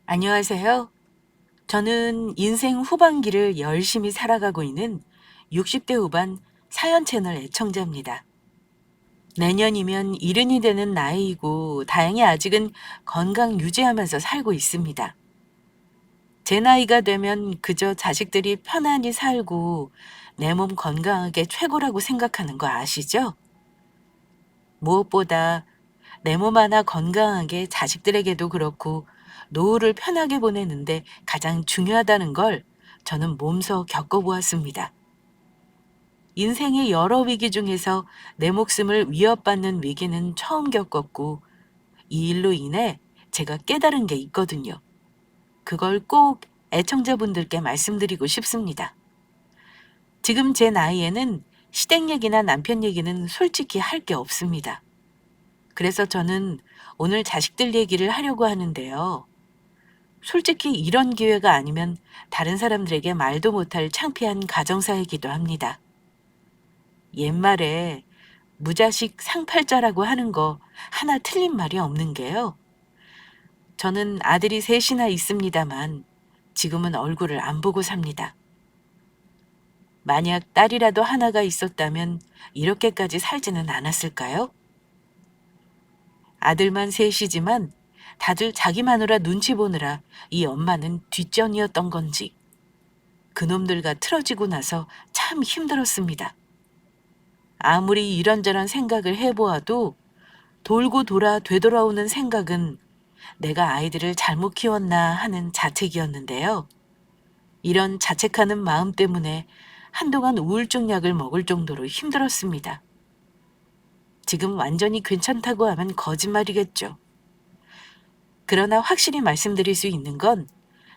안녕하세요. 저는 인생 후반기를 열심히 살아가고 있는 60대 후반 사연 채널 애청자입니다. 내년이면 이른이 되는 나이이고 다행히 아직은 건강 유지하면서 살고 있습니다. 제 나이가 되면 그저 자식들이 편안히 살고 내 몸 건강하게 최고라고 생각하는 거 아시죠? 무엇보다 내 몸 하나 건강하게 자식들에게도 그렇고 노후를 편하게 보내는데 가장 중요하다는 걸 저는 몸소 겪어보았습니다. 인생의 여러 위기 중에서 내 목숨을 위협받는 위기는 처음 겪었고 이 일로 인해 제가 깨달은 게 있거든요. 그걸 꼭 애청자분들께 말씀드리고 싶습니다. 지금 제 나이에는 시댁 얘기나 남편 얘기는 솔직히 할 게 없습니다. 그래서 저는 오늘 자식들 얘기를 하려고 하는데요. 솔직히 이런 기회가 아니면 다른 사람들에게 말도 못할 창피한 가정사이기도 합니다. 옛말에 무자식 상팔자라고 하는 거 하나 틀린 말이 없는 게요. 저는 아들이 셋이나 있습니다만 지금은 얼굴을 안 보고 삽니다. 만약 딸이라도 하나가 있었다면 이렇게까지 살지는 않았을까요? 아들만 셋이지만 다들 자기 마누라 눈치 보느라 이 엄마는 뒷전이었던 건지 그놈들과 틀어지고 나서 참 힘들었습니다. 아무리 이런저런 생각을 해보아도 돌고 돌아 되돌아오는 생각은 내가 아이들을 잘못 키웠나 하는 자책이었는데요. 이런 자책하는 마음 때문에 한동안 우울증 약을 먹을 정도로 힘들었습니다. 지금 완전히 괜찮다고 하면 거짓말이겠죠. 그러나 확실히 말씀드릴 수 있는 건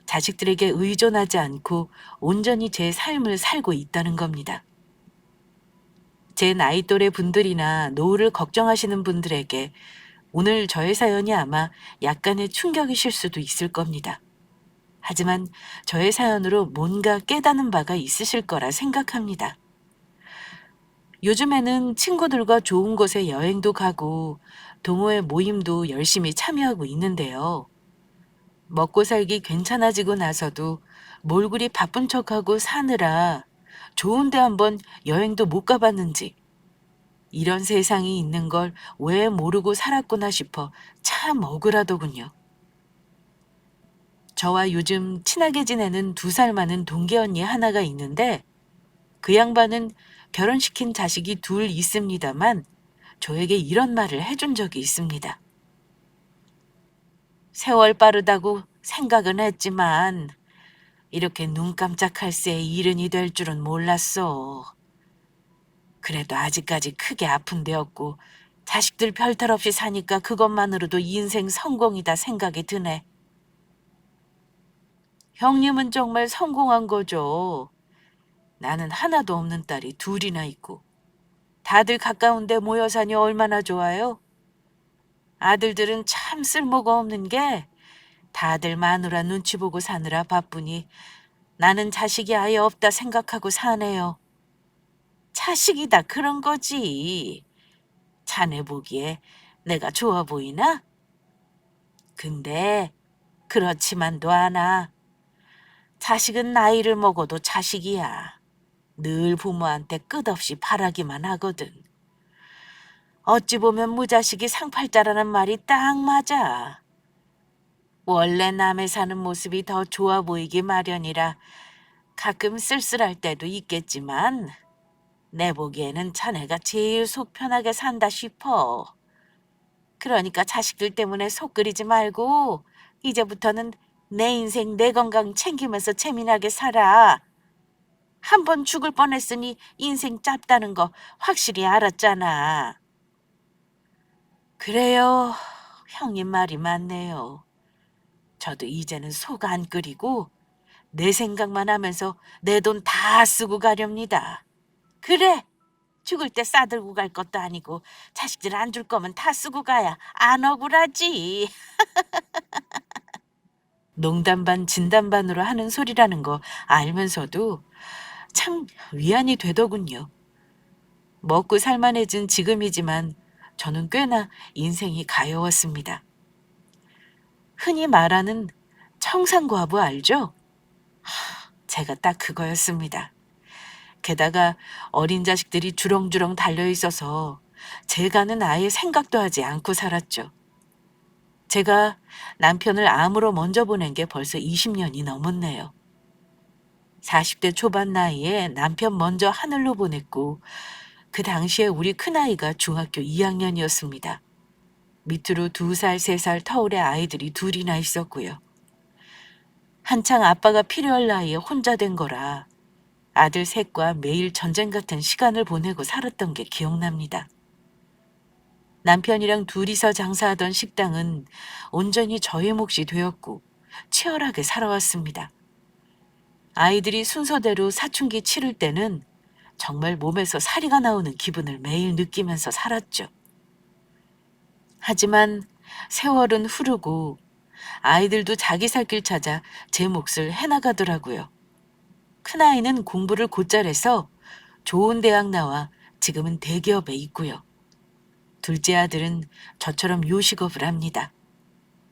자식들에게 의존하지 않고 온전히 제 삶을 살고 있다는 겁니다. 제 나이 또래 분들이나 노후를 걱정하시는 분들에게 오늘 저의 사연이 아마 약간의 충격이실 수도 있을 겁니다. 하지만 저의 사연으로 뭔가 깨닫는 바가 있으실 거라 생각합니다. 요즘에는 친구들과 좋은 곳에 여행도 가고 동호회 모임도 열심히 참여하고 있는데요. 먹고 살기 괜찮아지고 나서도 몰골이 바쁜 척하고 사느라 좋은데 한번 여행도 못 가봤는지 이런 세상이 있는 걸 왜 모르고 살았구나 싶어 참 억울하더군요. 저와 요즘 친하게 지내는 2살 많은 동기 언니 하나가 있는데 그 양반은 결혼시킨 자식이 둘 있습니다만 저에게 이런 말을 해준 적이 있습니다. 세월 빠르다고 생각은 했지만 이렇게 눈 깜짝할 새에 일흔이 될 줄은 몰랐어. 그래도 아직까지 크게 아픈 데없고 자식들 별탈 없이 사니까 그것만으로도 인생 성공이다 생각이 드네. 형님은 정말 성공한 거죠. 나는 하나도 없는 딸이 둘이나 있고 다들 가까운 데 모여 사니 얼마나 좋아요? 아들들은 참 쓸모가 없는 게 다들 마누라 눈치 보고 사느라 바쁘니 나는 자식이 아예 없다 생각하고 사네요. 자식이다 그런 거지. 자네 보기에 내가 좋아 보이나? 근데 그렇지만도 않아. 자식은 나이를 먹어도 자식이야. 늘 부모한테 끝없이 바라기만 하거든. 어찌 보면 무자식이 상팔자라는 말이 딱 맞아. 원래 남의 사는 모습이 더 좋아 보이기 마련이라 가끔 쓸쓸할 때도 있겠지만 내 보기에는 자네가 제일 속 편하게 산다 싶어. 그러니까 자식들 때문에 속 끓이지 말고 이제부터는 내 인생 내 건강 챙기면서 재미나게 살아. 한 번 죽을 뻔했으니 인생 짧다는 거 확실히 알았잖아. 그래요. 형님 말이 맞네요. 저도 이제는 속 안 끓이고 내 생각만 하면서 내 돈 다 쓰고 가렵니다. 그래. 죽을 때 싸들고 갈 것도 아니고 자식들 안 줄 거면 다 쓰고 가야 안 억울하지. 농담 반 진담 반으로 하는 소리라는 거 알면서도 참 위안이 되더군요. 먹고 살만해진 지금이지만 저는 꽤나 인생이 가여웠습니다. 흔히 말하는 청산과부 알죠? 제가 딱 그거였습니다. 게다가 어린 자식들이 주렁주렁 달려 있어서 제가는 아예 생각도 하지 않고 살았죠. 제가 남편을 암으로 먼저 보낸 게 벌써 20년이 넘었네요. 40대 초반 나이에 남편 먼저 하늘로 보냈고 그 당시에 우리 큰아이가 중학교 2학년이었습니다. 밑으로 2살, 3살 터울의 아이들이 둘이나 있었고요. 한창 아빠가 필요할 나이에 혼자 된 거라 아들 셋과 매일 전쟁 같은 시간을 보내고 살았던 게 기억납니다. 남편이랑 둘이서 장사하던 식당은 온전히 저의 몫이 되었고 치열하게 살아왔습니다. 아이들이 순서대로 사춘기 치를 때는 정말 몸에서 사리가 나오는 기분을 매일 느끼면서 살았죠. 하지만 세월은 흐르고 아이들도 자기 살 길 찾아 제 몫을 해나가더라고요. 큰아이는 공부를 곧잘 해서 좋은 대학 나와 지금은 대기업에 있고요. 둘째 아들은 저처럼 요식업을 합니다.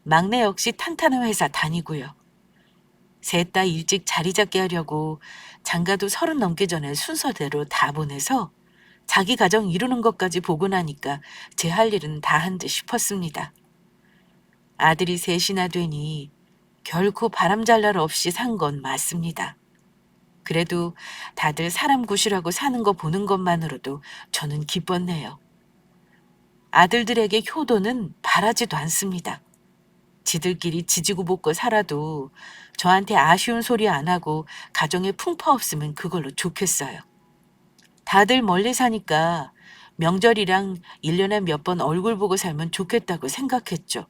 막내 역시 탄탄한 회사 다니고요. 셋 다 일찍 자리 잡게 하려고 장가도 30 넘기 전에 순서대로 다 보내서 자기 가정 이루는 것까지 보고 나니까 제 할 일은 다 한 듯 싶었습니다. 아들이 셋이나 되니 결코 바람잘 날 없이 산 건 맞습니다. 그래도 다들 사람 구실하고 사는 거 보는 것만으로도 저는 기뻤네요. 아들들에게 효도는 바라지도 않습니다. 지들끼리 지지고 볶고 살아도 저한테 아쉬운 소리 안 하고 가정에 풍파 없으면 그걸로 좋겠어요. 다들 멀리 사니까 명절이랑 1년에 몇 번 얼굴 보고 살면 좋겠다고 생각했죠.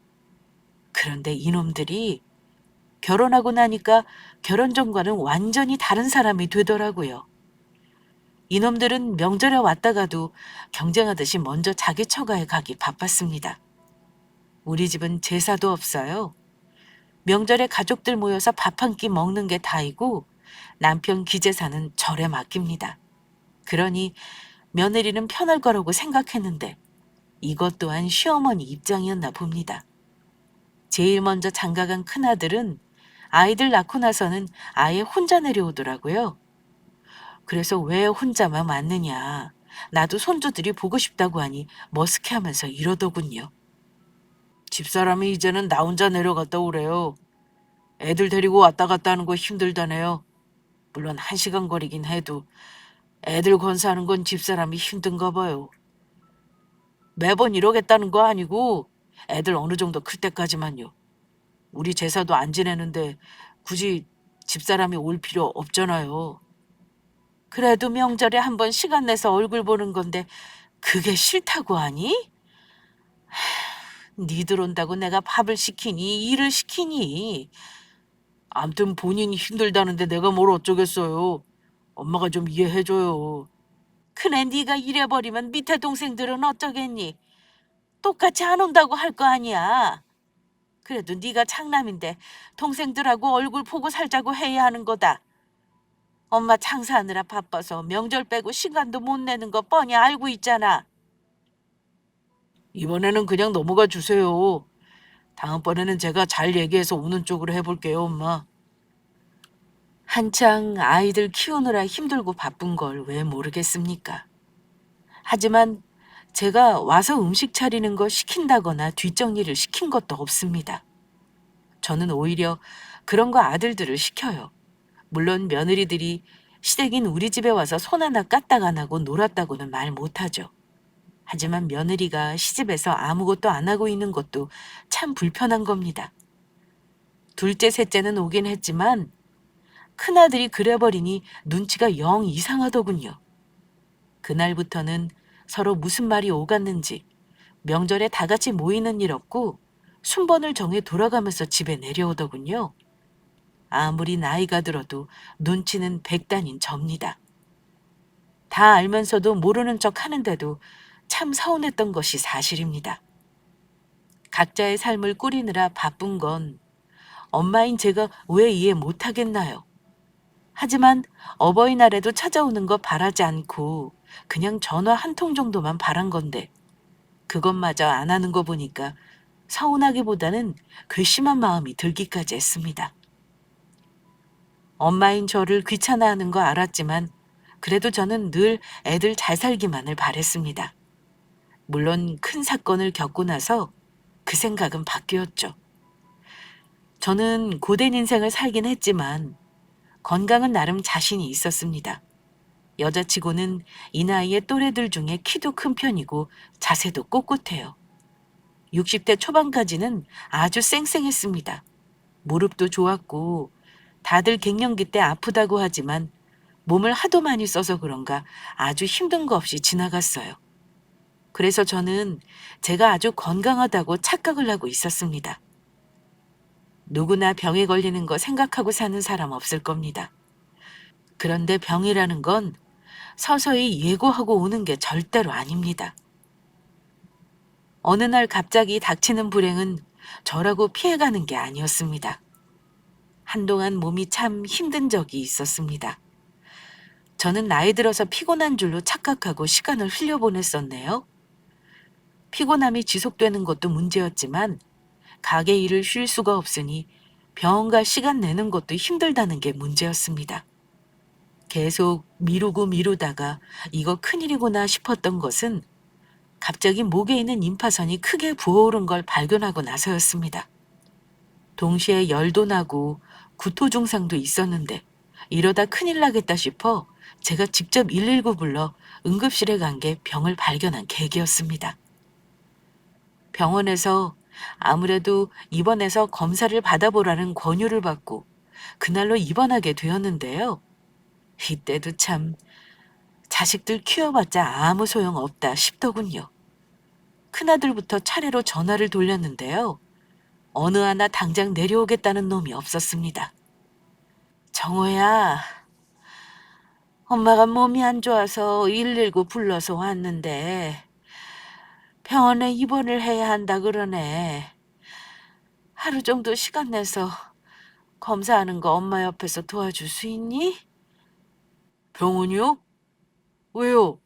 그런데 이놈들이 결혼하고 나니까 결혼 전과는 완전히 다른 사람이 되더라고요. 이놈들은 명절에 왔다가도 경쟁하듯이 먼저 자기 처가에 가기 바빴습니다. 우리 집은 제사도 없어요. 명절에 가족들 모여서 밥 한 끼 먹는 게 다이고 남편 기재사는 절에 맡깁니다. 그러니 며느리는 편할 거라고 생각했는데 이것 또한 시어머니 입장이었나 봅니다. 제일 먼저 장가간 큰아들은 아이들 낳고 나서는 아예 혼자 내려오더라고요. 그래서 왜 혼자만 왔느냐. 나도 손주들이 보고 싶다고 하니 머쓱해하면서 이러더군요. 집사람이 이제는 나 혼자 내려갔다 오래요. 애들 데리고 왔다 갔다 하는 거 힘들다네요. 물론 1시간 거리긴 해도 애들 건사하는 건 집사람이 힘든가 봐요. 매번 이러겠다는 거 아니고 애들 어느 정도 클 때까지만요. 우리 제사도 안 지내는데 굳이 집사람이 올 필요 없잖아요. 그래도 명절에 한 번 시간 내서 얼굴 보는 건데 그게 싫다고 하니? 니들 온다고 내가 밥을 시키니 일을 시키니. 암튼 본인이 힘들다는데 내가 뭘 어쩌겠어요. 엄마가 좀 이해해줘요. 그래 네가 이래버리면 밑에 동생들은 어쩌겠니? 똑같이 안 온다고 할 거 아니야. 그래도 네가 장남인데 동생들하고 얼굴 보고 살자고 해야 하는 거다. 엄마 장사하느라 바빠서 명절 빼고 시간도 못 내는 거 뻔히 알고 있잖아. 이번에는 그냥 넘어가 주세요. 다음번에는 제가 잘 얘기해서 오는 쪽으로 해볼게요, 엄마. 한창 아이들 키우느라 힘들고 바쁜 걸 왜 모르겠습니까? 하지만 제가 와서 음식 차리는 거 시킨다거나 뒷정리를 시킨 것도 없습니다. 저는 오히려 그런 거 아들들을 시켜요. 물론 며느리들이 시댁인 우리 집에 와서 손 하나 까딱 안 하고 놀았다고는 말 못하죠. 하지만 며느리가 시집에서 아무것도 안 하고 있는 것도 참 불편한 겁니다. 둘째, 셋째는 오긴 했지만 큰아들이 그래버리니 눈치가 영 이상하더군요. 그날부터는 서로 무슨 말이 오갔는지 명절에 다 같이 모이는 일 없고 순번을 정해 돌아가면서 집에 내려오더군요. 아무리 나이가 들어도 눈치는 백단인 접니다. 다 알면서도 모르는 척 하는데도 참 서운했던 것이 사실입니다. 각자의 삶을 꾸리느라 바쁜 건 엄마인 제가 왜 이해 못하겠나요? 하지만 어버이날에도 찾아오는 거 바라지 않고 그냥 전화 한 통 정도만 바란 건데 그것마저 안 하는 거 보니까 서운하기보다는 괘씸한 마음이 들기까지 했습니다. 엄마인 저를 귀찮아하는 거 알았지만 그래도 저는 늘 애들 잘 살기만을 바랬습니다. 물론 큰 사건을 겪고 나서 그 생각은 바뀌었죠. 저는 고된 인생을 살긴 했지만 건강은 나름 자신이 있었습니다. 여자치고는 이 나이의 또래들 중에 키도 큰 편이고 자세도 꼿꼿해요. 60대 초반까지는 아주 쌩쌩했습니다. 무릎도 좋았고 다들 갱년기 때 아프다고 하지만 몸을 하도 많이 써서 그런가 아주 힘든 거 없이 지나갔어요. 그래서 저는 제가 아주 건강하다고 착각을 하고 있었습니다. 누구나 병에 걸리는 거 생각하고 사는 사람 없을 겁니다. 그런데 병이라는 건 서서히 예고하고 오는 게 절대로 아닙니다. 어느 날 갑자기 닥치는 불행은 저라고 피해가는 게 아니었습니다. 한동안 몸이 참 힘든 적이 있었습니다. 저는 나이 들어서 피곤한 줄로 착각하고 시간을 흘려보냈었네요. 피곤함이 지속되는 것도 문제였지만 가게 일을 쉴 수가 없으니 병원 갈 시간 내는 것도 힘들다는 게 문제였습니다. 계속 미루고 미루다가 이거 큰일이구나 싶었던 것은 갑자기 목에 있는 임파선이 크게 부어오른 걸 발견하고 나서였습니다. 동시에 열도 나고 구토 증상도 있었는데 이러다 큰일 나겠다 싶어 제가 직접 119 불러 응급실에 간 게 병을 발견한 계기였습니다. 병원에서 아무래도 입원해서 검사를 받아보라는 권유를 받고 그날로 입원하게 되었는데요. 이때도 참 자식들 키워봤자 아무 소용 없다 싶더군요. 큰아들부터 차례로 전화를 돌렸는데요. 어느 하나 당장 내려오겠다는 놈이 없었습니다. 정호야, 엄마가 몸이 안 좋아서 119 불러서 왔는데 병원에 입원을 해야 한다 그러네. 하루 정도 시간 내서 검사하는 거 엄마 옆에서 도와줄 수 있니? 병원이요? 왜요?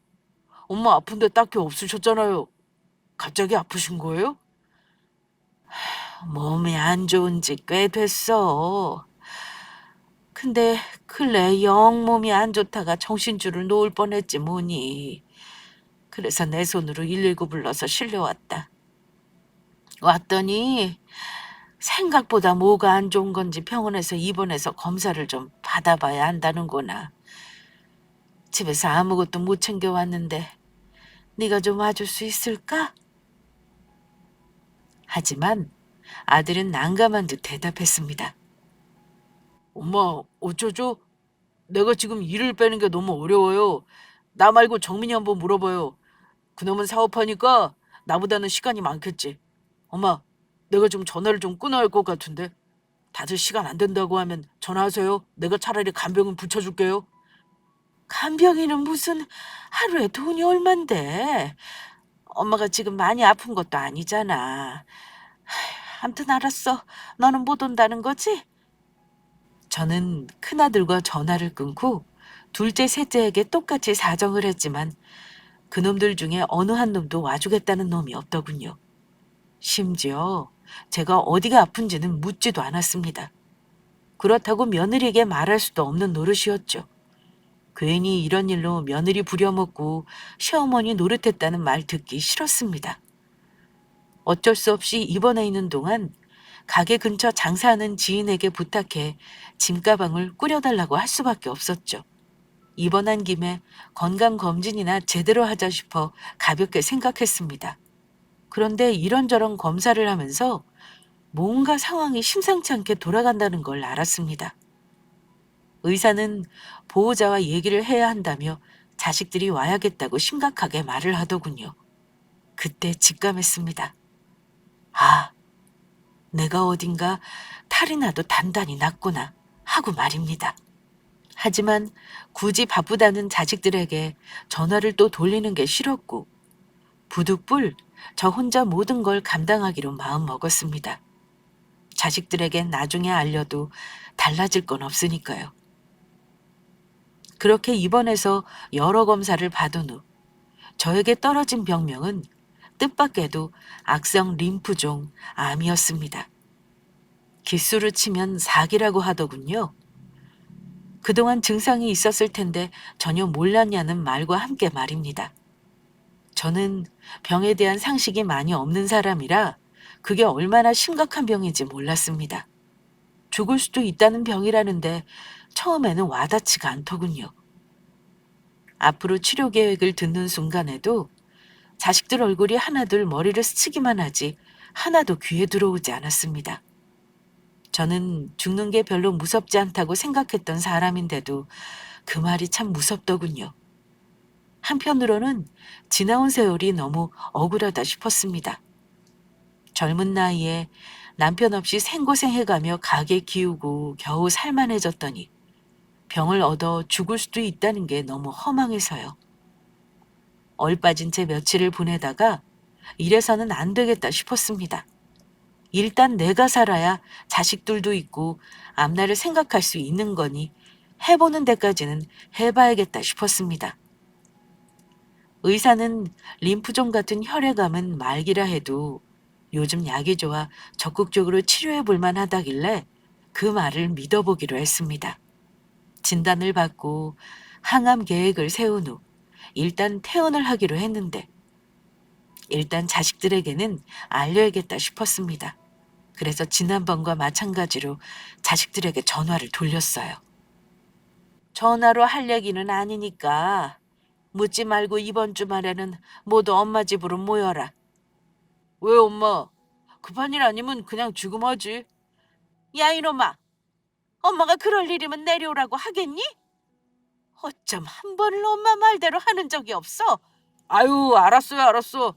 엄마 아픈데 딱히 없으셨잖아요. 갑자기 아프신 거예요? 몸이 안 좋은 지 꽤 됐어. 근데 근래 영 몸이 안 좋다가 정신줄을 놓을 뻔했지 뭐니. 그래서 내 손으로 119 불러서 실려왔다. 왔더니 생각보다 뭐가 안 좋은 건지 병원에서 입원해서 검사를 좀 받아봐야 한다는구나. 집에서 아무것도 못 챙겨왔는데 네가 좀 와줄 수 있을까? 하지만 아들은 난감한 듯 대답했습니다. 엄마, 어쩌죠? 내가 지금 일을 빼는 게 너무 어려워요. 나 말고 정민이 한번 물어봐요. 그놈은 사업하니까 나보다는 시간이 많겠지. 엄마, 내가 좀 전화를 좀 끊어야 할 것 같은데. 다들 시간 안 된다고 하면 전화하세요. 내가 차라리 간병인 붙여줄게요. 간병인은 무슨 하루에 돈이 얼만데. 엄마가 지금 많이 아픈 것도 아니잖아. 암튼 알았어. 너는 못 온다는 거지? 저는 큰아들과 전화를 끊고 둘째, 셋째에게 똑같이 사정을 했지만 그놈들 중에 어느 한 놈도 와주겠다는 놈이 없더군요. 심지어 제가 어디가 아픈지는 묻지도 않았습니다. 그렇다고 며느리에게 말할 수도 없는 노릇이었죠. 괜히 이런 일로 며느리 부려먹고 시어머니 노릇했다는 말 듣기 싫었습니다. 어쩔 수 없이 입원해 있는 동안 가게 근처 장사하는 지인에게 부탁해 짐가방을 꾸려달라고 할 수밖에 없었죠. 입원한 김에 건강검진이나 제대로 하자 싶어 가볍게 생각했습니다. 그런데 이런저런 검사를 하면서 뭔가 상황이 심상치 않게 돌아간다는 걸 알았습니다. 의사는 보호자와 얘기를 해야 한다며 자식들이 와야겠다고 심각하게 말을 하더군요. 그때 직감했습니다. 아, 내가 어딘가 탈이 나도 단단히 났구나 하고 말입니다. 하지만 굳이 바쁘다는 자식들에게 전화를 또 돌리는 게 싫었고 부득불 저 혼자 모든 걸 감당하기로 마음먹었습니다. 자식들에게 나중에 알려도 달라질 건 없으니까요. 그렇게 입원해서 여러 검사를 받은 후 저에게 떨어진 병명은 뜻밖에도 악성 림프종 암이었습니다. 기수로 치면 사기라고 하더군요. 그동안 증상이 있었을 텐데 전혀 몰랐냐는 말과 함께 말입니다. 저는 병에 대한 상식이 많이 없는 사람이라 그게 얼마나 심각한 병인지 몰랐습니다. 죽을 수도 있다는 병이라는데 처음에는 와닿지가 않더군요. 앞으로 치료 계획을 듣는 순간에도 자식들 얼굴이 하나둘 머리를 스치기만 하지 하나도 귀에 들어오지 않았습니다. 저는 죽는 게 별로 무섭지 않다고 생각했던 사람인데도 그 말이 참 무섭더군요. 한편으로는 지나온 세월이 너무 억울하다 싶었습니다. 젊은 나이에 남편 없이 생고생해가며 가게 기우고 겨우 살만해졌더니 병을 얻어 죽을 수도 있다는 게 너무 허망해서요. 얼빠진 채 며칠을 보내다가 이래서는 안 되겠다 싶었습니다. 일단 내가 살아야 자식들도 있고 앞날을 생각할 수 있는 거니 해보는 데까지는 해봐야겠다 싶었습니다. 의사는 림프종 같은 혈액암은 말기라 해도 요즘 약이 좋아 적극적으로 치료해 볼 만하다길래 그 말을 믿어보기로 했습니다. 진단을 받고 항암 계획을 세운 후 일단 퇴원을 하기로 했는데 일단 자식들에게는 알려야겠다 싶었습니다. 그래서 지난번과 마찬가지로 자식들에게 전화를 돌렸어요. 전화로 할 얘기는 아니니까 묻지 말고 이번 주말에는 모두 엄마 집으로 모여라. 왜 엄마? 급한 일 아니면 그냥 지금 하지. 야 이놈아, 엄마가 그럴 일이면 내려오라고 하겠니? 어쩜 한 번을 엄마 말대로 하는 적이 없어? 아유, 알았어요, 알았어.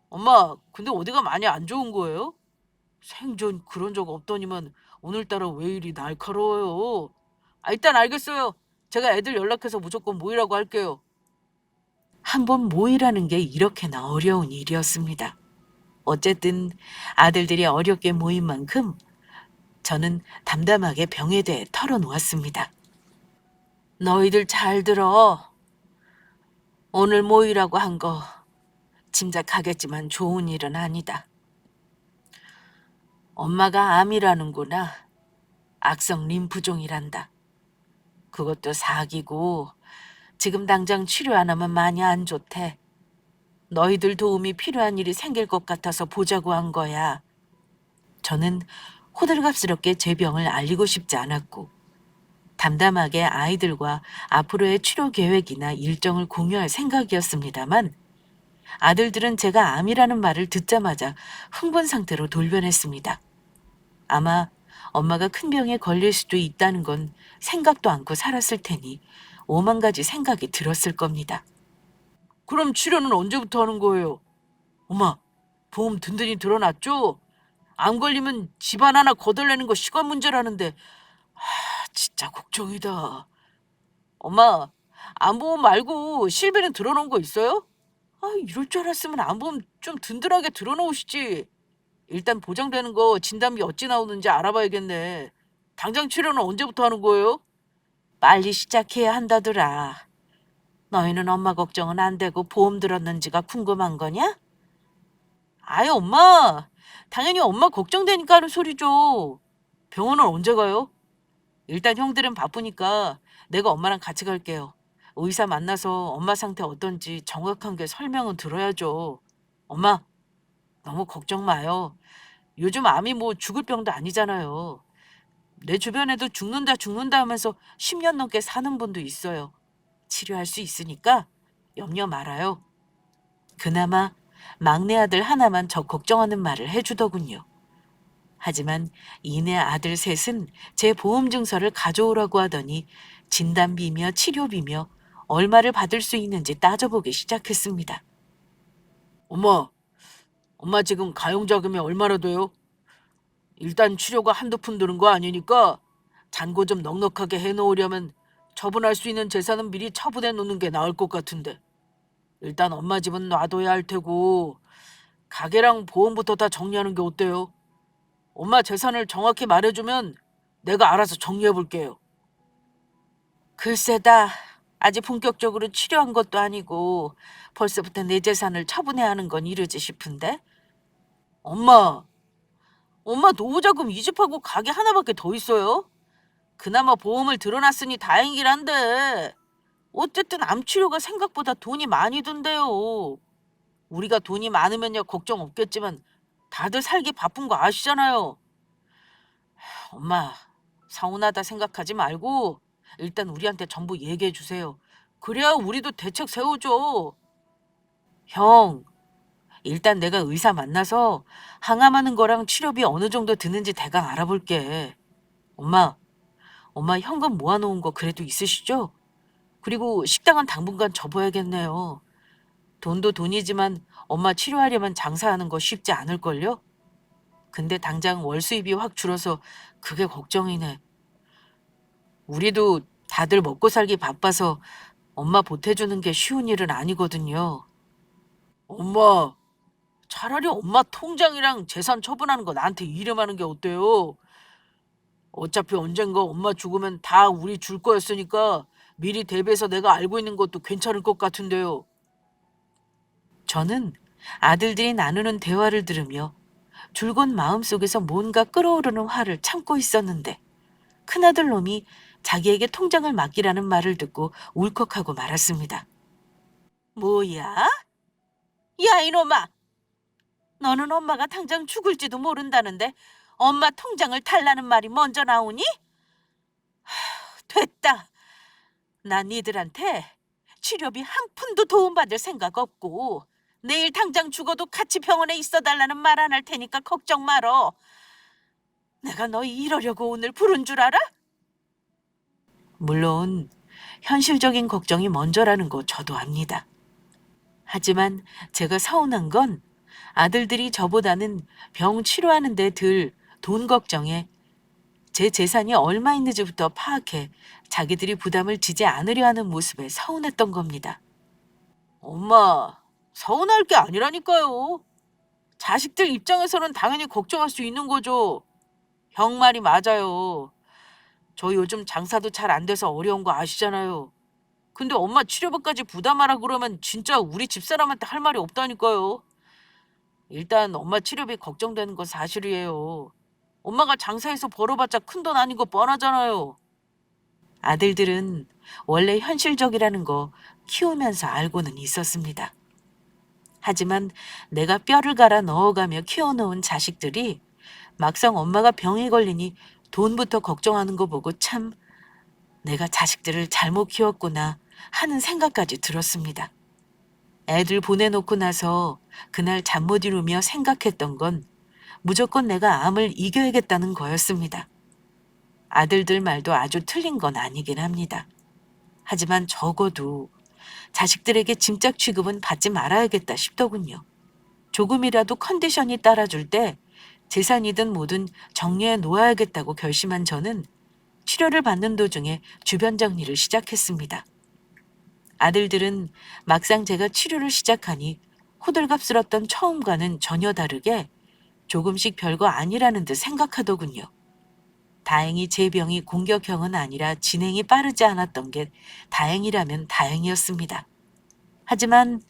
엄마, 근데 어디가 많이 안 좋은 거예요? 생전 그런 적 없더니만 오늘따라 왜 이리 날카로워요? 일단 알겠어요. 제가 애들 연락해서 무조건 모이라고 할게요. 한 번 모이라는 게 이렇게나 어려운 일이었습니다. 어쨌든 아들들이 어렵게 모인 만큼 저는 담담하게 병에 대해 털어놓았습니다. 너희들 잘 들어. 오늘 모이라고 한 거 짐작하겠지만 좋은 일은 아니다. 엄마가 암이라는구나. 악성 림프종이란다. 그것도 사기고 지금 당장 치료 안 하면 많이 안 좋대. 너희들 도움이 필요한 일이 생길 것 같아서 보자고 한 거야. 저는 호들갑스럽게 제 병을 알리고 싶지 않았고 담담하게 아이들과 앞으로의 치료 계획이나 일정을 공유할 생각이었습니다만 아들들은 제가 암이라는 말을 듣자마자 흥분 상태로 돌변했습니다. 아마 엄마가 큰 병에 걸릴 수도 있다는 건 생각도 않고 살았을 테니 오만 가지 생각이 들었을 겁니다. 그럼 치료는 언제부터 하는 거예요? 엄마, 보험 든든히 들어놨죠? 암 걸리면 집안 하나 거덜내는 거 시간 문제라는데 진짜 걱정이다. 엄마, 암보험 말고 실비는 들어놓은 거 있어요? 이럴 줄 알았으면 암보험 좀 든든하게 들어놓으시지. 일단 보장되는 거 진단비 어찌 나오는지 알아봐야겠네. 당장 치료는 언제부터 하는 거예요? 빨리 시작해야 한다더라. 너희는 엄마 걱정은 안 되고 보험 들었는지가 궁금한 거냐? 엄마. 당연히 엄마 걱정되니까 하는 소리죠. 병원은 언제 가요? 일단 형들은 바쁘니까 내가 엄마랑 같이 갈게요. 의사 만나서 엄마 상태 어떤지 정확한 게 설명은 들어야죠. 엄마, 너무 걱정 마요. 요즘 암이 뭐 죽을 병도 아니잖아요. 내 주변에도 죽는다 하면서 10년 넘게 사는 분도 있어요. 치료할 수 있으니까 염려 말아요. 그나마 막내 아들 하나만 저 걱정하는 말을 해주더군요. 하지만 이내 아들 셋은 제 보험 증서를 가져오라고 하더니 진단비며 치료비며 얼마를 받을 수 있는지 따져보기 시작했습니다. 엄마 지금 가용자금이 얼마나 돼요? 일단 치료가 한두 푼 드는 거 아니니까 잔고 좀 넉넉하게 해놓으려면 처분할 수 있는 재산은 미리 처분해 놓는 게 나을 것 같은데. 일단 엄마 집은 놔둬야 할 테고 가게랑 보험부터 다 정리하는 게 어때요? 엄마 재산을 정확히 말해주면 내가 알아서 정리해 볼게요. 글쎄다. 아직 본격적으로 치료한 것도 아니고 벌써부터 내 재산을 처분해야 하는 건 이르지 싶은데? 엄마, 엄마 노후자금 이집하고 가게 하나밖에 더 있어요? 그나마 보험을 들어놨으니 다행이긴 한데 어쨌든 암 치료가 생각보다 돈이 많이 든대요. 우리가 돈이 많으면야 걱정 없겠지만 다들 살기 바쁜 거 아시잖아요. 엄마, 서운하다 생각하지 말고 일단 우리한테 전부 얘기해 주세요. 그래야 우리도 대책 세우죠. 형, 일단 내가 의사 만나서 항암하는 거랑 치료비 어느 정도 드는지 대강 알아볼게. 엄마, 엄마 현금 모아놓은 거 그래도 있으시죠? 그리고 식당은 당분간 접어야겠네요. 돈도 돈이지만 엄마 치료하려면 장사하는 거 쉽지 않을걸요? 근데 당장 월 수입이 확 줄어서 그게 걱정이네. 우리도 다들 먹고 살기 바빠서 엄마 보태주는 게 쉬운 일은 아니거든요. 엄마, 차라리 엄마 통장이랑 재산 처분하는 거 나한테 이름하는 게 어때요? 어차피 언젠가 엄마 죽으면 다 우리 줄 거였으니까 미리 대비해서 내가 알고 있는 것도 괜찮을 것 같은데요. 저는 아들들이 나누는 대화를 들으며 줄곧 마음속에서 뭔가 끓어오르는 화를 참고 있었는데 큰아들 놈이 자기에게 통장을 맡기라는 말을 듣고 울컥하고 말았습니다. 뭐야? 야 이놈아! 너는 엄마가 당장 죽을지도 모른다는데 엄마 통장을 달라는 말이 먼저 나오니? 됐다. 난 니들한테 치료비 한 푼도 도움받을 생각 없고 내일 당장 죽어도 같이 병원에 있어 달라는 말 안 할 테니까 걱정 말어. 내가 너 이러려고 오늘 부른 줄 알아? 물론 현실적인 걱정이 먼저라는 거 저도 압니다. 하지만 제가 서운한 건 아들들이 저보다는 병 치료하는 데 들 돈 걱정에 제 재산이 얼마 있는지부터 파악해 자기들이 부담을 지지 않으려 하는 모습에 서운했던 겁니다. 엄마, 서운할 게 아니라니까요. 자식들 입장에서는 당연히 걱정할 수 있는 거죠. 형 말이 맞아요. 저 요즘 장사도 잘 안 돼서 어려운 거 아시잖아요. 근데 엄마 치료비까지 부담하라 그러면 진짜 우리 집사람한테 할 말이 없다니까요. 일단 엄마 치료비 걱정되는 건 사실이에요. 엄마가 장사해서 벌어봤자 큰돈 아닌 거 뻔하잖아요. 아들들은 원래 현실적이라는 거 키우면서 알고는 있었습니다. 하지만 내가 뼈를 갈아 넣어가며 키워놓은 자식들이 막상 엄마가 병에 걸리니 돈부터 걱정하는 거 보고 참 내가 자식들을 잘못 키웠구나 하는 생각까지 들었습니다. 애들 보내놓고 나서 그날 잠 못 이루며 생각했던 건 무조건 내가 암을 이겨야겠다는 거였습니다. 아들들 말도 아주 틀린 건 아니긴 합니다. 하지만 적어도 자식들에게 짐작 취급은 받지 말아야겠다 싶더군요. 조금이라도 컨디션이 따라줄 때 재산이든 뭐든 정리해 놓아야겠다고 결심한 저는 치료를 받는 도중에 주변 정리를 시작했습니다. 아들들은 막상 제가 치료를 시작하니 호들갑스럽던 처음과는 전혀 다르게 조금씩 별거 아니라는 듯 생각하더군요. 다행히 제 병이 공격형은 아니라 진행이 빠르지 않았던 게 다행이라면 다행이었습니다. 하지만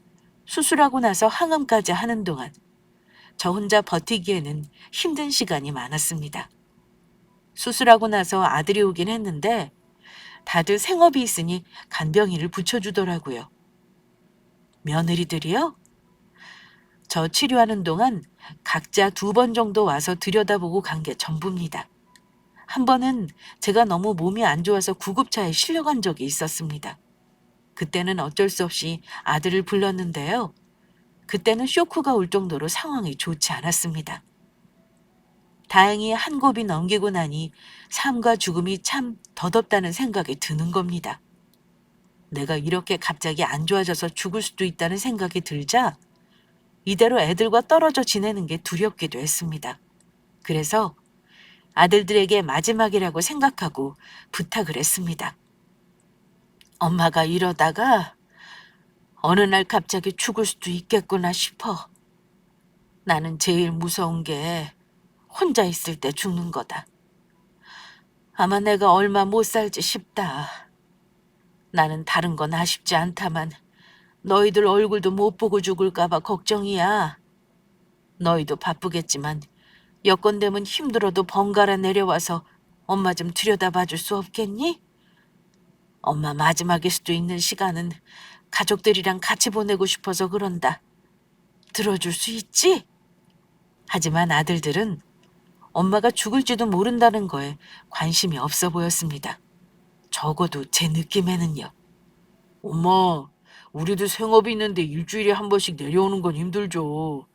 수술하고 나서 항암까지 하는 동안 저 혼자 버티기에는 힘든 시간이 많았습니다. 수술하고 나서 아들이 오긴 했는데 다들 생업이 있으니 간병인을 붙여주더라고요. 며느리들이요? 저 치료하는 동안 각자 2번 정도 와서 들여다보고 간 게 전부입니다. 한 번은 제가 너무 몸이 안 좋아서 구급차에 실려간 적이 있었습니다. 그때는 어쩔 수 없이 아들을 불렀는데요. 그때는 쇼크가 올 정도로 상황이 좋지 않았습니다. 다행히 한 곱이 넘기고 나니 삶과 죽음이 참 덧없다는 생각이 드는 겁니다. 내가 이렇게 갑자기 안 좋아져서 죽을 수도 있다는 생각이 들자 이대로 애들과 떨어져 지내는 게 두렵기도 했습니다. 그래서 아들들에게 마지막이라고 생각하고 부탁을 했습니다. 엄마가 이러다가 어느 날 갑자기 죽을 수도 있겠구나 싶어. 나는 제일 무서운 게 혼자 있을 때 죽는 거다. 아마 내가 얼마 못 살지 싶다. 나는 다른 건 아쉽지 않다만 너희들 얼굴도 못 보고 죽을까봐 걱정이야. 너희도 바쁘겠지만 여건 되면 힘들어도 번갈아 내려와서 엄마 좀 들여다봐 줄 수 없겠니? 엄마 마지막일 수도 있는 시간은 가족들이랑 같이 보내고 싶어서 그런다. 들어줄 수 있지? 하지만 아들들은 엄마가 죽을지도 모른다는 거에 관심이 없어 보였습니다. 적어도 제 느낌에는요. 엄마, 우리도 생업이 있는데 일주일에 한 번씩 내려오는 건 힘들죠.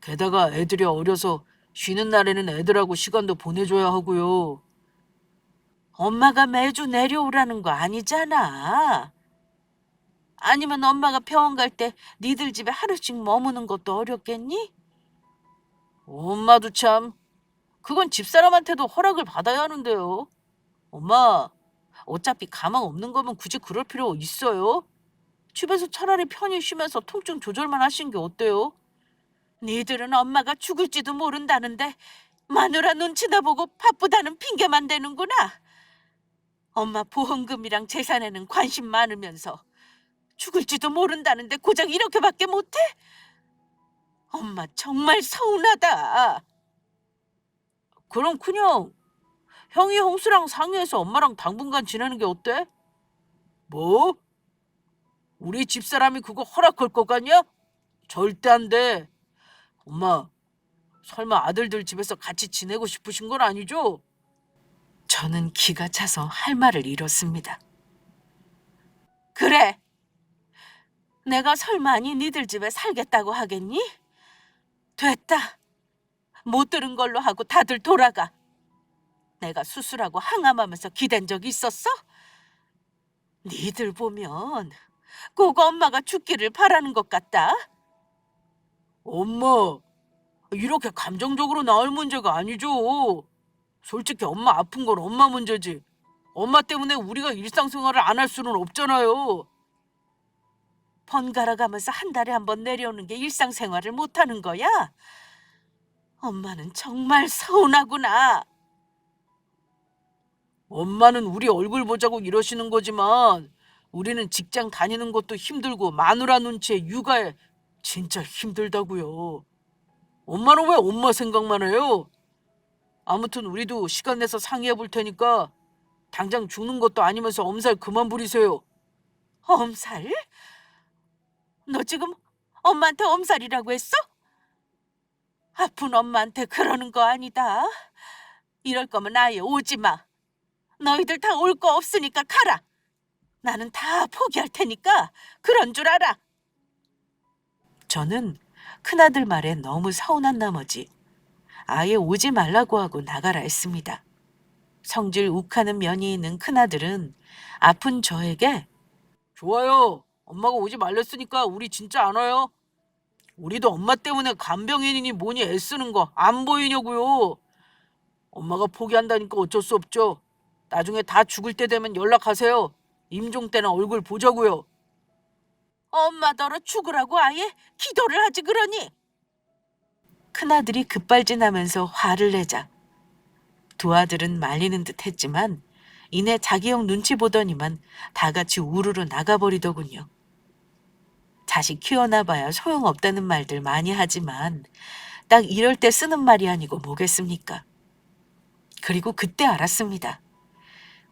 게다가 애들이 어려서 쉬는 날에는 애들하고 시간도 보내줘야 하고요. 엄마가 매주 내려오라는 거 아니잖아. 아니면 엄마가 병원 갈 때 니들 집에 하루씩 머무는 것도 어렵겠니? 엄마도 참, 그건 집사람한테도 허락을 받아야 하는데요. 엄마, 어차피 가망 없는 거면 굳이 그럴 필요 있어요? 집에서 차라리 편히 쉬면서 통증 조절만 하신 게 어때요? 니들은 엄마가 죽을지도 모른다는데 마누라 눈치나 보고 바쁘다는 핑계만 대는구나. 엄마 보험금이랑 재산에는 관심 많으면서 죽을지도 모른다는데 고작 이렇게밖에 못해? 엄마 정말 서운하다. 그럼 그냥 형이 홍수랑 상의해서 엄마랑 당분간 지내는 게 어때? 뭐? 우리 집사람이 그거 허락할 것 같냐? 절대 안 돼. 엄마, 설마 아들들 집에서 같이 지내고 싶으신 건 아니죠? 저는 기가 차서 할 말을 잃었습니다. 그래. 내가 설마니 니들 집에 살겠다고 하겠니? 됐다. 못 들은 걸로 하고 다들 돌아가. 내가 수술하고 항암하면서 기댄 적 있었어? 니들 보면 꼭 엄마가 죽기를 바라는 것 같다. 엄마, 이렇게 감정적으로 나올 문제가 아니죠. 솔직히 엄마 아픈 건 엄마 문제지. 엄마 때문에 우리가 일상생활을 안 할 수는 없잖아요. 번갈아 가면서 한 달에 한 번 내려오는 게 일상생활을 못하는 거야? 엄마는 정말 서운하구나. 엄마는 우리 얼굴 보자고 이러시는 거지만 우리는 직장 다니는 것도 힘들고 마누라 눈치에 육아에 진짜 힘들다고요. 엄마는 왜 엄마 생각만 해요? 아무튼 우리도 시간 내서 상의해 볼 테니까 당장 죽는 것도 아니면서 엄살 그만 부리세요. 엄살? 너 지금 엄마한테 엄살이라고 했어? 아픈 엄마한테 그러는 거 아니다. 이럴 거면 아예 오지 마. 너희들 다 올 거 없으니까 가라. 나는 다 포기할 테니까 그런 줄 알아. 저는 큰아들 말에 너무 서운한 나머지 아예 오지 말라고 하고 나가라 했습니다. 성질 욱하는 면이 있는 큰아들은 아픈 저에게 좋아요. 엄마가 오지 말랬으니까 우리 진짜 안 와요. 우리도 엄마 때문에 간병인이니 뭐니 애쓰는 거 안 보이냐고요. 엄마가 포기한다니까 어쩔 수 없죠. 나중에 다 죽을 때 되면 연락하세요. 임종 때나 얼굴 보자고요. 엄마더러 죽으라고 아예 기도를 하지 그러니. 큰아들이 급발진하면서 화를 내자 두 아들은 말리는 듯 했지만 이내 자기 형 눈치 보더니만 다 같이 우르르 나가버리더군요. 자식 키워놔봐야 소용없다는 말들 많이 하지만 딱 이럴 때 쓰는 말이 아니고 뭐겠습니까? 그리고 그때 알았습니다.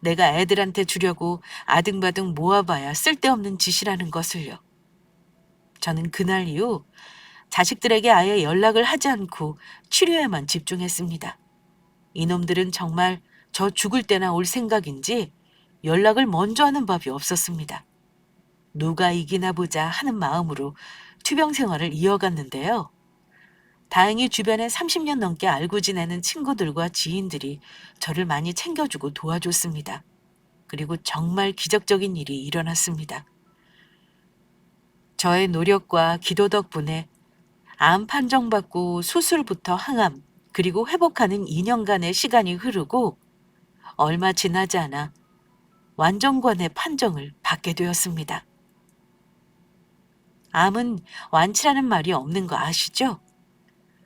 내가 애들한테 주려고 아등바등 모아봐야 쓸데없는 짓이라는 것을요. 저는 그날 이후 자식들에게 아예 연락을 하지 않고 치료에만 집중했습니다. 이놈들은 정말 저 죽을 때나 올 생각인지 연락을 먼저 하는 법이 없었습니다. 누가 이기나 보자 하는 마음으로 투병 생활을 이어갔는데요. 다행히 주변에 30년 넘게 알고 지내는 친구들과 지인들이 저를 많이 챙겨주고 도와줬습니다. 그리고 정말 기적적인 일이 일어났습니다. 저의 노력과 기도 덕분에 암 판정받고 수술부터 항암, 그리고 회복하는 2년간의 시간이 흐르고 얼마 지나지 않아 완전관의 판정을 받게 되었습니다. 암은 완치라는 말이 없는 거 아시죠?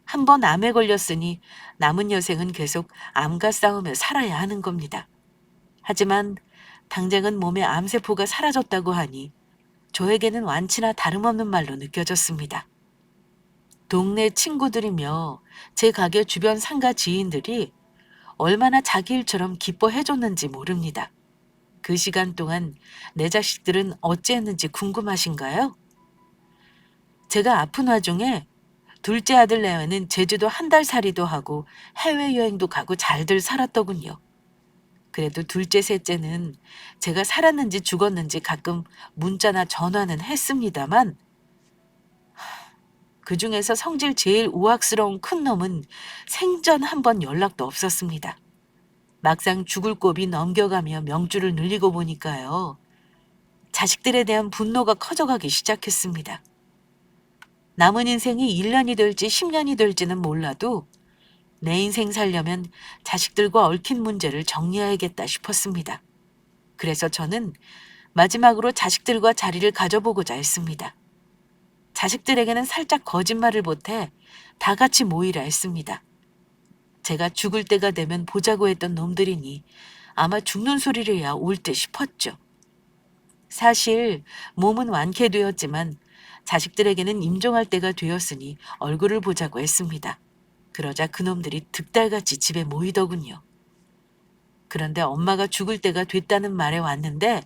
한 번 암에 걸렸으니 남은 여생은 계속 암과 싸우며 살아야 하는 겁니다. 하지만 당장은 몸에 암세포가 사라졌다고 하니 저에게는 완치나 다름없는 말로 느껴졌습니다. 동네 친구들이며 제 가게 주변 상가 지인들이 얼마나 자기 일처럼 기뻐해줬는지 모릅니다. 그 시간 동안 내 자식들은 어찌했는지 궁금하신가요? 제가 아픈 와중에 둘째 아들 레아는 제주도 한 달 살이도 하고 해외여행도 가고 잘들 살았더군요. 그래도 둘째, 셋째는 제가 살았는지 죽었는지 가끔 문자나 전화는 했습니다만 그중에서 성질 제일 우악스러운 큰 놈은 생전 한 번 연락도 없었습니다. 막상 죽을 고비 넘겨가며 명주를 늘리고 보니까요. 자식들에 대한 분노가 커져가기 시작했습니다. 남은 인생이 1년이 될지 10년이 될지는 몰라도 내 인생 살려면 자식들과 얽힌 문제를 정리해야겠다 싶었습니다. 그래서 저는 마지막으로 자식들과 자리를 가져보고자 했습니다. 자식들에게는 살짝 거짓말을 보태 다 같이 모이라 했습니다. 제가 죽을 때가 되면 보자고 했던 놈들이니 아마 죽는 소리를야 올 듯 싶었죠. 사실 몸은 완쾌되었지만 자식들에게는 임종할 때가 되었으니 얼굴을 보자고 했습니다. 그러자 그놈들이 득달같이 집에 모이더군요. 그런데 엄마가 죽을 때가 됐다는 말에 왔는데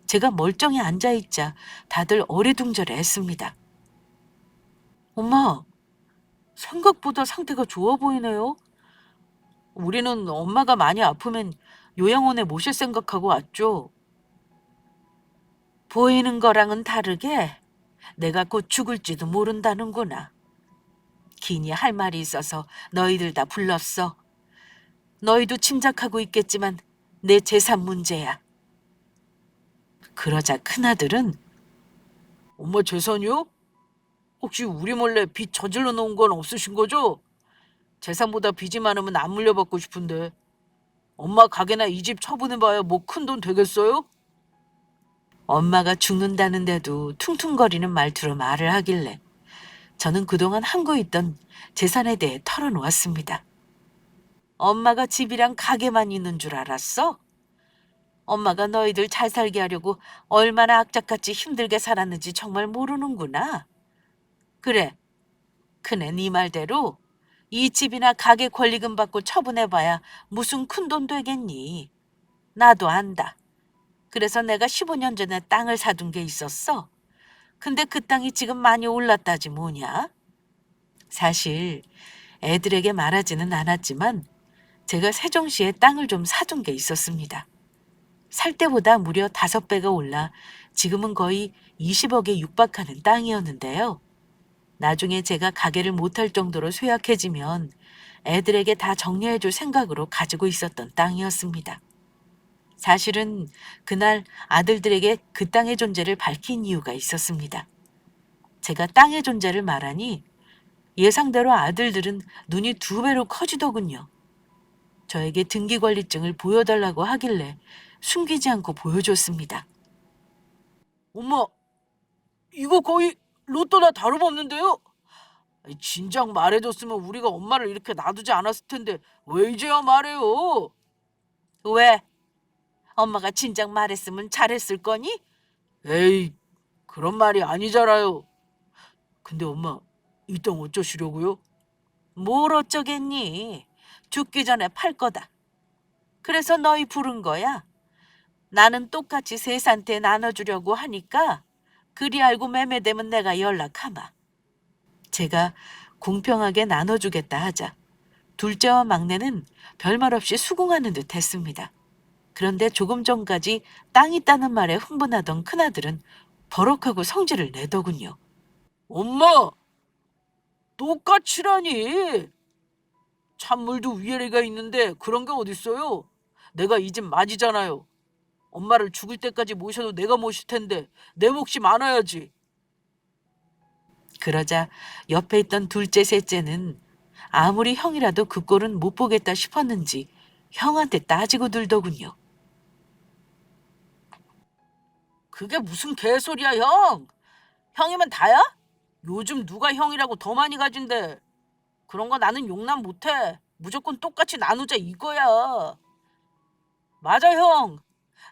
제가 멀쩡히 앉아있자 다들 어리둥절해 했습니다. 엄마, 생각보다 상태가 좋아 보이네요. 우리는 엄마가 많이 아프면 요양원에 모실 생각하고 왔죠. 보이는 거랑은 다르게 내가 곧 죽을지도 모른다는구나. 기니 할 말이 있어서 너희들 다 불렀어. 너희도 짐작하고 있겠지만 내 재산 문제야. 그러자 큰아들은 엄마 재산이요? 혹시 우리 몰래 빚 저질러 놓은 건 없으신 거죠? 재산보다 빚이 많으면 안 물려받고 싶은데 엄마 가게나 이 집 처분해봐야 뭐 큰 돈 되겠어요? 엄마가 죽는다는데도 퉁퉁거리는 말투로 말을 하길래 저는 그동안 함고 있던 재산에 대해 털어놓았습니다. 엄마가 집이랑 가게만 있는 줄 알았어? 엄마가 너희들 잘 살게 하려고 얼마나 악착같이 힘들게 살았는지 정말 모르는구나. 그래, 그네 네 말대로 이 집이나 가게 권리금 받고 처분해봐야 무슨 큰돈 되겠니? 나도 안다. 그래서 내가 15년 전에 땅을 사둔 게 있었어. 근데 그 땅이 지금 많이 올랐다지 뭐냐? 사실 애들에게 말하지는 않았지만 제가 세종시에 땅을 좀 사둔 게 있었습니다. 살 때보다 무려 5배가 올라 지금은 거의 20억에 육박하는 땅이었는데요. 나중에 제가 가게를 못할 정도로 쇠약해지면 애들에게 다 정리해줄 생각으로 가지고 있었던 땅이었습니다. 사실은 그날 아들들에게 그 땅의 존재를 밝힌 이유가 있었습니다. 제가 땅의 존재를 말하니 예상대로 아들들은 눈이 2배로 커지더군요. 저에게 등기관리증을 보여달라고 하길래 숨기지 않고 보여줬습니다. 엄마, 이거 거의 로또나 다름없는데요? 진작 말해줬으면 우리가 엄마를 이렇게 놔두지 않았을 텐데 왜 이제야 말해요? 왜? 엄마가 진작 말했으면 잘했을 거니? 에이, 그런 말이 아니잖아요. 근데 엄마, 이 땅 어쩌시려고요? 뭘 어쩌겠니? 죽기 전에 팔 거다. 그래서 너희 부른 거야. 나는 똑같이 셋한테 나눠주려고 하니까 그리 알고 매매되면 내가 연락하마. 제가 공평하게 나눠주겠다 하자 둘째와 막내는 별말 없이 수긍하는 듯 했습니다. 그런데 조금 전까지 땅 있다는 말에 흥분하던 큰아들은 버럭하고 성질을 내더군요. 엄마! 똑같이라니! 찬물도 위아래가 있는데 그런 게 어딨어요? 내가 이 집 맞이잖아요. 엄마를 죽을 때까지 모셔도 내가 모실 텐데 내 몫이 많아야지. 그러자 옆에 있던 둘째, 셋째는 아무리 형이라도 그 꼴은 못 보겠다 싶었는지 형한테 따지고 들더군요. 그게 무슨 개소리야, 형? 형이면 다야? 요즘 누가 형이라고 더 많이 가진대. 그런 거 나는 용납 못해. 무조건 똑같이 나누자 이거야. 맞아, 형.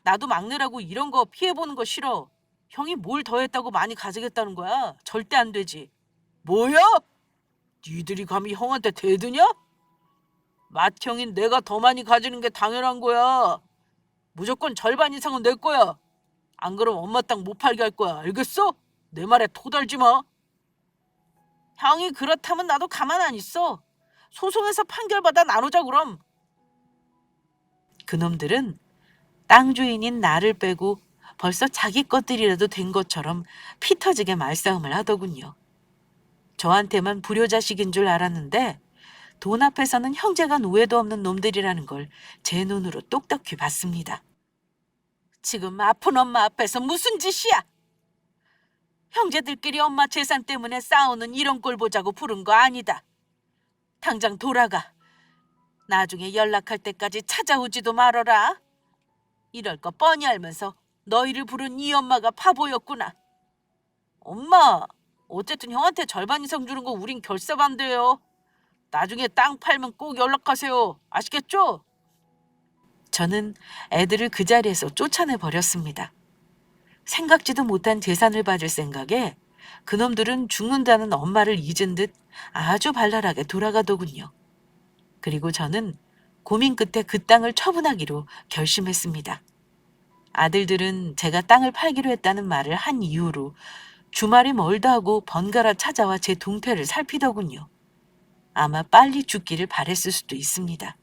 나도 막내라고 이런 거 피해보는 거 싫어. 형이 뭘 더했다고 많이 가지겠다는 거야? 절대 안 되지. 뭐야? 니들이 감히 형한테 대드냐? 맏형인 내가 더 많이 가지는 게 당연한 거야. 무조건 절반 이상은 내 거야. 안 그럼 엄마 땅 못 팔게 할 거야. 알겠어? 내 말에 토달지 마. 형이 그렇다면 나도 가만 안 있어. 소송에서 판결받아 나누자 그럼. 그놈들은 땅 주인인 나를 빼고 벌써 자기 것들이라도 된 것처럼 피 터지게 말싸움을 하더군요. 저한테만 불효자식인 줄 알았는데 돈 앞에서는 형제가 노예도 없는 놈들이라는 걸 제 눈으로 똑똑히 봤습니다. 지금 아픈 엄마 앞에서 무슨 짓이야? 형제들끼리 엄마 재산 때문에 싸우는 이런 꼴 보자고 부른 거 아니다. 당장 돌아가. 나중에 연락할 때까지 찾아오지도 말어라. 이럴 거 뻔히 알면서 너희를 부른 이 엄마가 바보였구나. 엄마, 어쨌든 형한테 절반 이상 주는 거 우린 결사반대요. 나중에 땅 팔면 꼭 연락하세요. 아시겠죠? 저는 애들을 그 자리에서 쫓아내 버렸습니다. 생각지도 못한 재산을 받을 생각에 그놈들은 죽는다는 엄마를 잊은 듯 아주 발랄하게 돌아가더군요. 그리고 저는 고민 끝에 그 땅을 처분하기로 결심했습니다. 아들들은 제가 땅을 팔기로 했다는 말을 한 이후로 주말이 멀다 하고 번갈아 찾아와 제 동태를 살피더군요. 아마 빨리 죽기를 바랬을 수도 있습니다.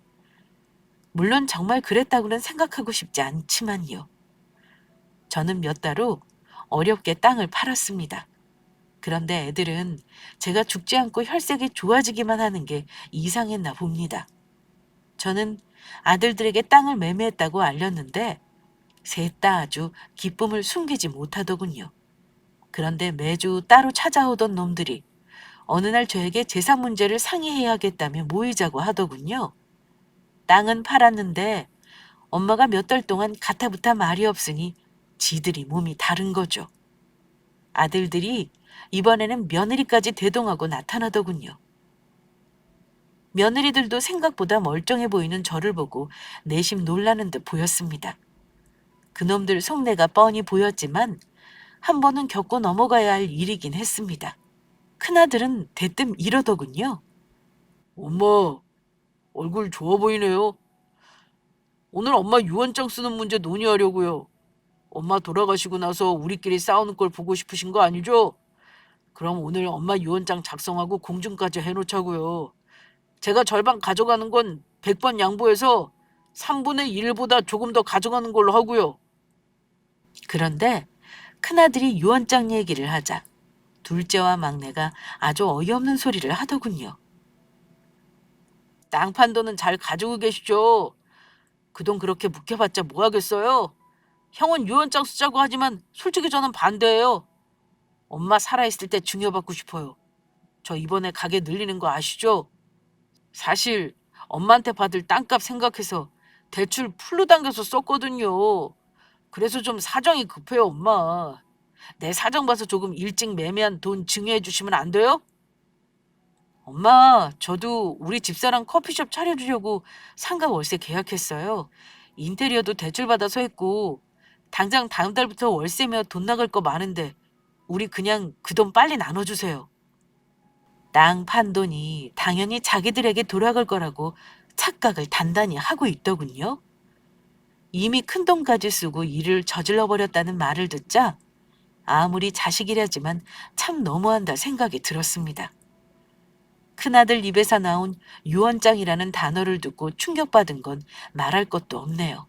물론 정말 그랬다고는 생각하고 싶지 않지만요. 저는 몇 달 후 어렵게 땅을 팔았습니다. 그런데 애들은 제가 죽지 않고 혈색이 좋아지기만 하는 게 이상했나 봅니다. 저는 아들들에게 땅을 매매했다고 알렸는데 셋 다 아주 기쁨을 숨기지 못하더군요. 그런데 매주 따로 찾아오던 놈들이 어느 날 저에게 재산 문제를 상의해야겠다며 모이자고 하더군요. 땅은 팔았는데 엄마가 몇 달 동안 가타부타 말이 없으니 지들이 몸이 다른 거죠. 아들들이 이번에는 며느리까지 대동하고 나타나더군요. 며느리들도 생각보다 멀쩡해 보이는 저를 보고 내심 놀라는 듯 보였습니다. 그놈들 속내가 뻔히 보였지만 한 번은 겪고 넘어가야 할 일이긴 했습니다. 큰아들은 대뜸 이러더군요. 엄마, 얼굴 좋아 보이네요. 오늘 엄마 유언장 쓰는 문제 논의하려고요. 엄마 돌아가시고 나서 우리끼리 싸우는 걸 보고 싶으신 거 아니죠? 그럼 오늘 엄마 유언장 작성하고 공증까지 해놓자고요. 제가 절반 가져가는 건 100번 양보해서 3분의 1보다 조금 더 가져가는 걸로 하고요. 그런데 큰아들이 유언장 얘기를 하자 둘째와 막내가 아주 어이없는 소리를 하더군요. 땅 판 돈은 잘 가지고 계시죠? 그 돈 그렇게 묵혀봤자 뭐 하겠어요? 형은 유언장 쓰자고 하지만 솔직히 저는 반대예요. 엄마 살아있을 때 증여받고 싶어요. 저 이번에 가게 늘리는 거 아시죠? 사실 엄마한테 받을 땅값 생각해서 대출 풀로 당겨서 썼거든요. 그래서 좀 사정이 급해요, 엄마. 내 사정 봐서 조금 일찍 매매한 돈 증여해 주시면 안 돼요? 엄마, 저도 우리 집사람 커피숍 차려주려고 상가 월세 계약했어요. 인테리어도 대출받아서 했고 당장 다음 달부터 월세며 돈 나갈 거 많은데 우리 그냥 그 돈 빨리 나눠주세요. 땅 판 돈이 당연히 자기들에게 돌아갈 거라고 착각을 단단히 하고 있더군요. 이미 큰돈까지 쓰고 일을 저질러 버렸다는 말을 듣자 아무리 자식이라지만 참 너무한다 생각이 들었습니다. 큰아들 입에서 나온 유언장이라는 단어를 듣고 충격받은 건 말할 것도 없네요.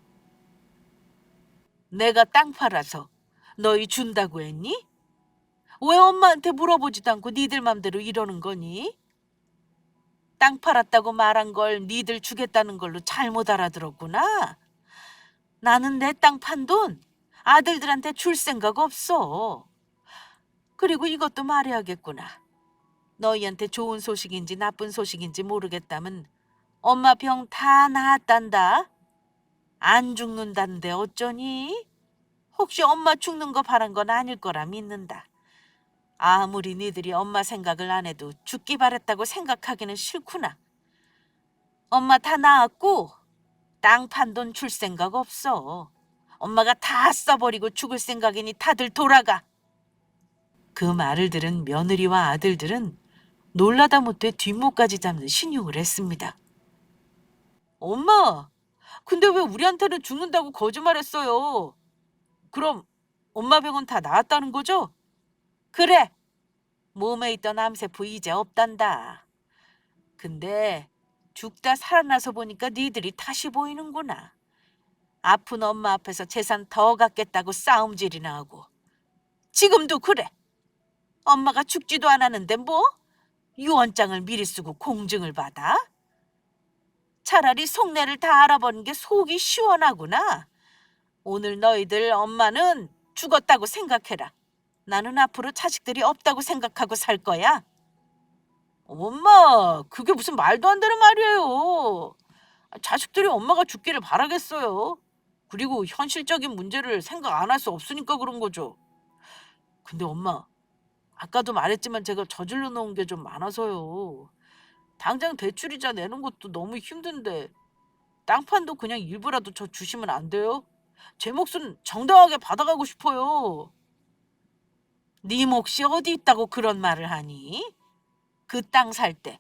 내가 땅 팔아서 너희 준다고 했니? 왜 엄마한테 물어보지도 않고 니들 맘대로 이러는 거니? 땅 팔았다고 말한 걸 니들 주겠다는 걸로 잘못 알아들었구나. 나는 내 땅 판 돈 아들들한테 줄 생각 없어. 그리고 이것도 말해야겠구나. 너희한테 좋은 소식인지 나쁜 소식인지 모르겠다면 엄마 병 다 나았단다. 안 죽는다는데 어쩌니? 혹시 엄마 죽는 거 바란 건 아닐 거라 믿는다. 아무리 니들이 엄마 생각을 안 해도 죽기 바랬다고 생각하기는 싫구나. 엄마 다 나았고 땅 판 돈 줄 생각 없어. 엄마가 다 써버리고 죽을 생각이니 다들 돌아가. 그 말을 들은 며느리와 아들들은 놀라다 못해 뒷목까지 잡는 신용을 했습니다. 엄마, 근데 왜 우리한테는 죽는다고 거짓말했어요? 그럼 엄마 병은 다 나았다는 거죠? 그래, 몸에 있던 암세포 이제 없단다. 근데 죽다 살아나서 보니까 니들이 다시 보이는구나. 아픈 엄마 앞에서 재산 더 갖겠다고 싸움질이나 하고. 지금도 그래. 엄마가 죽지도 않았는데 뭐? 유언장을 미리 쓰고 공증을 받아? 차라리 속내를 다 알아보는 게 속이 시원하구나. 오늘 너희들 엄마는 죽었다고 생각해라. 나는 앞으로 자식들이 없다고 생각하고 살 거야. 엄마, 그게 무슨 말도 안 되는 말이에요. 자식들이 엄마가 죽기를 바라겠어요. 그리고 현실적인 문제를 생각 안 할 수 없으니까 그런 거죠. 근데 엄마, 아까도 말했지만 제가 저질러 놓은 게 좀 많아서요. 당장 대출이자 내는 것도 너무 힘든데 땅판도 그냥 일부라도 저 주시면 안 돼요? 제 몫은 정당하게 받아가고 싶어요. 네 몫이 어디 있다고 그런 말을 하니? 그 땅 살 때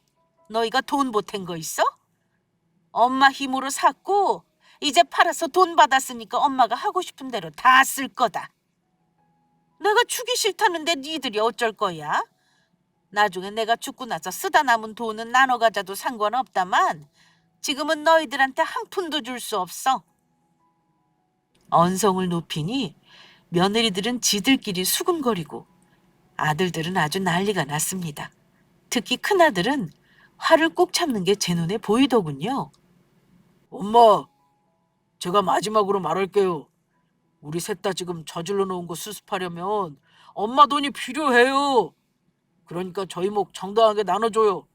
너희가 돈 보탠 거 있어? 엄마 힘으로 샀고 이제 팔아서 돈 받았으니까 엄마가 하고 싶은 대로 다 쓸 거다. 내가 주기 싫다는데 니들이 어쩔 거야? 나중에 내가 죽고 나서 쓰다 남은 돈은 나눠 가져도 상관없다만 지금은 너희들한테 한 푼도 줄 수 없어. 언성을 높이니 며느리들은 지들끼리 수군거리고 아들들은 아주 난리가 났습니다. 특히 큰아들은 화를 꾹 참는 게 제 눈에 보이더군요. 엄마, 제가 마지막으로 말할게요. 우리 셋 다 지금 저질러 놓은 거 수습하려면 엄마 돈이 필요해요. 그러니까 저희 목 정당하게 나눠줘요.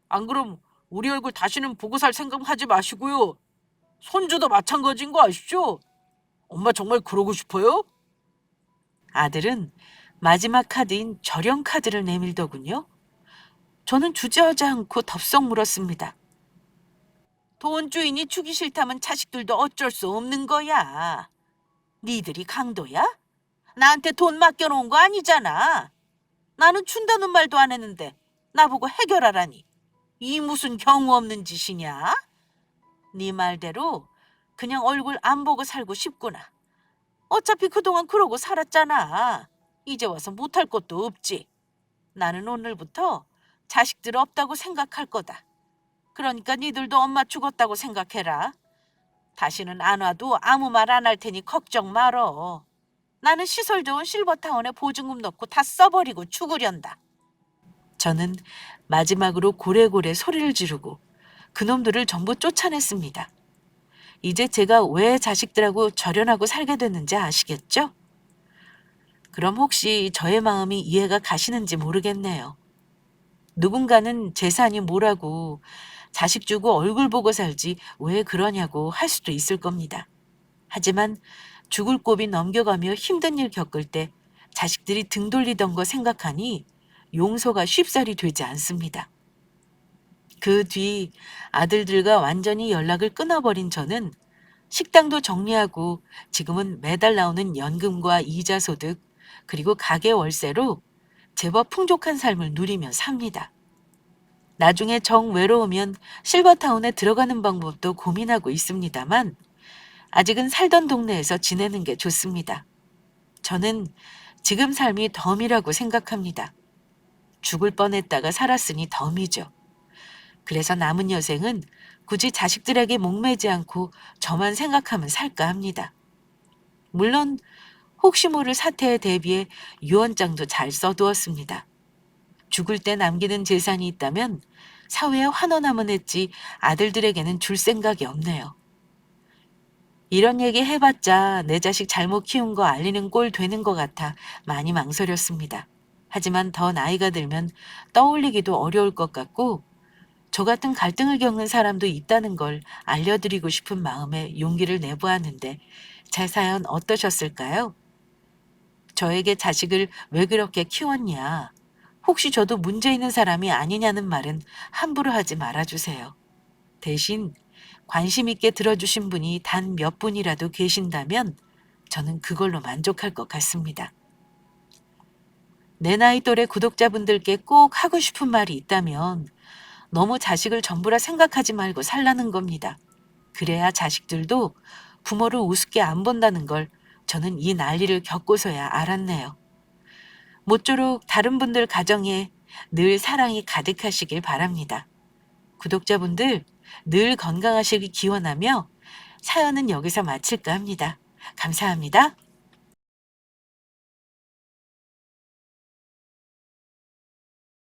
안 그럼 우리 얼굴 다시는 보고 살 생각하지 마시고요. 손주도 마찬가지인 거 아시죠? 엄마 정말 그러고 싶어요? 아들은 마지막 카드인 절연 카드를 내밀더군요. 저는 주저하지 않고 덥석 물었습니다. 돈 주인이 주기 싫다면 자식들도 어쩔 수 없는 거야. 니들이 강도야? 나한테 돈 맡겨놓은 거 아니잖아. 나는 준다는 말도 안 했는데 나보고 해결하라니. 이 무슨 경우 없는 짓이냐? 네 말대로 그냥 얼굴 안 보고 살고 싶구나. 어차피 그동안 그러고 살았잖아. 이제 와서 못할 것도 없지. 나는 오늘부터 자식들 없다고 생각할 거다. 그러니까 니들도 엄마 죽었다고 생각해라. 다시는 안 와도 아무 말 안 할 테니 걱정 말어. 나는 시설 좋은 실버타운에 보증금 넣고 다 써버리고 죽으련다. 저는 마지막으로 고래고래 소리를 지르고 그놈들을 전부 쫓아냈습니다. 이제 제가 왜 자식들하고 절연하고 살게 됐는지 아시겠죠? 그럼 혹시 저의 마음이 이해가 가시는지 모르겠네요. 누군가는 재산이 뭐라고 자식 주고 얼굴 보고 살지 왜 그러냐고 할 수도 있을 겁니다. 하지만 죽을 고비 넘겨가며 힘든 일 겪을 때 자식들이 등 돌리던 거 생각하니 용서가 쉽사리 되지 않습니다. 그 뒤 아들들과 완전히 연락을 끊어버린 저는 식당도 정리하고 지금은 매달 나오는 연금과 이자 소득 그리고 가게 월세로 제법 풍족한 삶을 누리며 삽니다. 나중에 정 외로우면 실버타운에 들어가는 방법도 고민하고 있습니다만 아직은 살던 동네에서 지내는 게 좋습니다. 저는 지금 삶이 덤이라고 생각합니다. 죽을 뻔했다가 살았으니 덤이죠. 그래서 남은 여생은 굳이 자식들에게 목매지 않고 저만 생각하면 살까 합니다. 물론 혹시 모를 사태에 대비해 유언장도 잘 써두었습니다. 죽을 때 남기는 재산이 있다면 사회에 환원하면 했지 아들들에게는 줄 생각이 없네요. 이런 얘기 해봤자 내 자식 잘못 키운 거 알리는 꼴 되는 것 같아 많이 망설였습니다. 하지만 더 나이가 들면 떠올리기도 어려울 것 같고 저 같은 갈등을 겪는 사람도 있다는 걸 알려드리고 싶은 마음에 용기를 내보았는데 제 사연 어떠셨을까요? 저에게 자식을 왜 그렇게 키웠냐? 혹시 저도 문제 있는 사람이 아니냐는 말은 함부로 하지 말아주세요. 대신 관심 있게 들어주신 분이 단 몇 분이라도 계신다면 저는 그걸로 만족할 것 같습니다. 내 나이 또래 구독자분들께 꼭 하고 싶은 말이 있다면 너무 자식을 전부라 생각하지 말고 살라는 겁니다. 그래야 자식들도 부모를 우습게 안 본다는 걸 저는 이 난리를 겪고서야 알았네요. 모쪼록 다른 분들 가정에 늘 사랑이 가득하시길 바랍니다. 구독자분들 늘 건강하시길 기원하며 사연은 여기서 마칠까 합니다. 감사합니다.